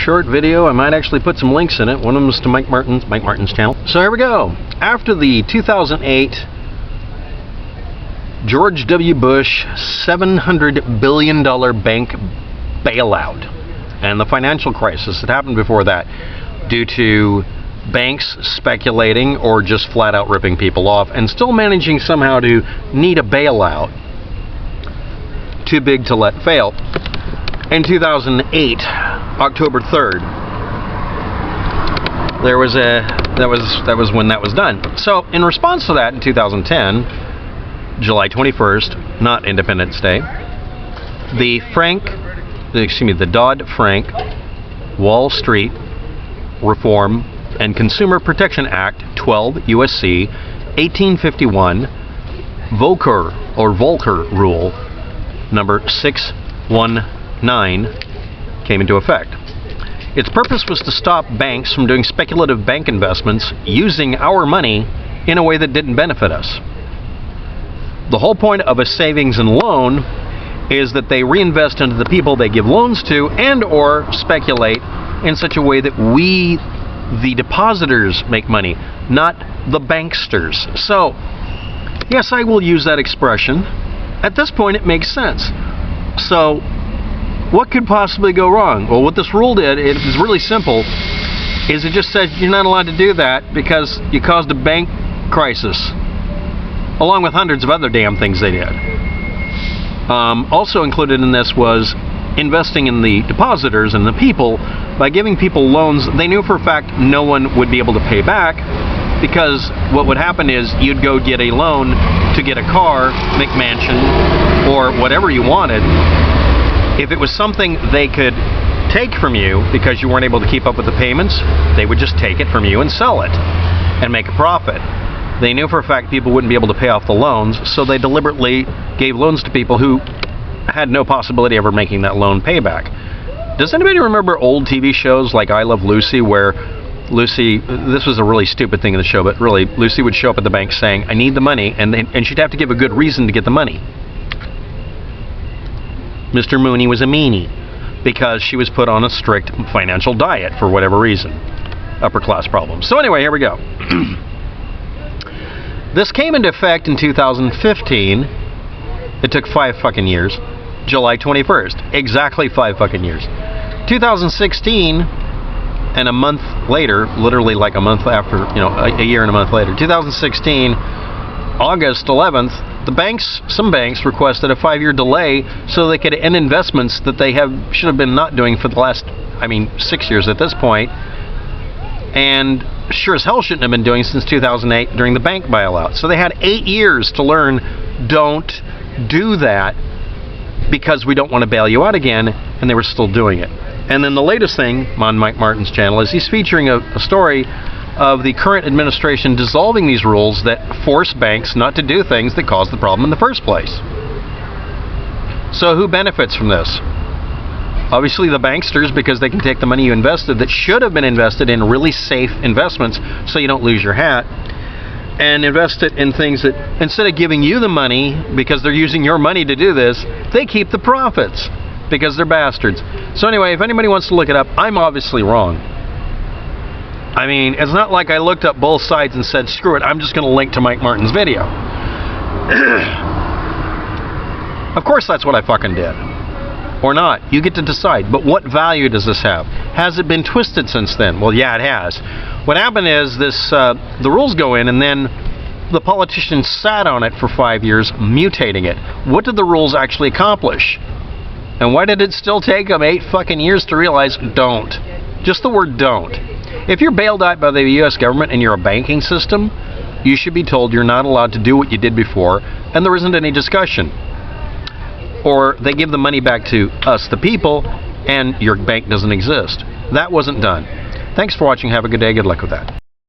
short video. I might actually put some links in it. One of them is to Mike Martin's channel. So here we go. After the 2008 George W. Bush $700 billion bank bailout and the financial crisis that happened before that due to banks speculating or just flat out ripping people off and still managing somehow to need a bailout too big to let fail. In 2008, October 3rd, that was when that was done. So in response to that, in 2010, July 21st, not Independence Day, the Dodd-Frank Wall Street Reform and Consumer Protection Act 12 U.S.C. 1851 Volcker Rule number 619 came into effect. Its purpose was to stop banks from doing speculative bank investments using our money in a way that didn't benefit us. The whole point of a savings and loan is that they reinvest into the people they give loans to and or speculate in such a way that we, the depositors, make money, not the banksters. So, yes, I will use that expression. At this point, it makes sense. So, what could possibly go wrong? Well, what this rule did, it was really simple, is it just said you're not allowed to do that because you caused a bank crisis, along with hundreds of other damn things they did. Also included in this was investing in the depositors and the people by giving people loans they knew for a fact no one would be able to pay back, because what would happen is you'd go get a loan to get a car, McMansion, or whatever you wanted. If it was something they could take from you because you weren't able to keep up with the payments, they would just take it from you and sell it and make a profit. They knew for a fact people wouldn't be able to pay off the loans, so they deliberately gave loans to people who had no possibility of ever making that loan payback. Does anybody remember old TV shows like I Love Lucy, where Lucy, this was a really stupid thing in the show, but really, Lucy would show up at the bank saying, I need the money, and she'd have to give a good reason to get the money. Mr. Mooney was a meanie because she was put on a strict financial diet for whatever reason. Upper class problems. So anyway, here we go. This came into effect in 2015. It took 5 fucking years. July 21st. Exactly 5 fucking years. 2016, and a month later, literally like a month after, a year and a month later, 2016, August 11th, some banks requested a 5-year delay so they could end investments that they should have been not doing for the last, 6 years at this point, and sure as hell shouldn't have been doing since 2008 during the bank bailout. So they had 8 years to learn, don't do that because we don't want to bail you out again, and they were still doing it. And then the latest thing on Mike Martin's channel is he's featuring a story of the current administration dissolving these rules that force banks not to do things that caused the problem in the first place. So who benefits from this? Obviously the banksters, because they can take the money you invested that should have been invested in really safe investments so you don't lose your hat, and invest it in things that, instead of giving you the money because they're using your money to do this, they keep the profits because they're bastards. So anyway, if anybody wants to look it up, I'm obviously wrong. It's not like I looked up both sides and said, screw it, I'm just going to link to Mike Martin's video. Of course that's what I fucking did. Or not. You get to decide. But what value does this have? Has it been twisted since then? Well, yeah, it has. What happened is the rules go in, and then the politicians sat on it for 5 years, mutating it. What did the rules actually accomplish? And why did it still take them 8 fucking years to realize don't? Just the word don't. If you're bailed out by the U.S. government and you're a banking system, you should be told you're not allowed to do what you did before, and there isn't any discussion. Or they give the money back to us, the people, and your bank doesn't exist. That wasn't done. Thanks for watching. Have a good day. Good luck with that.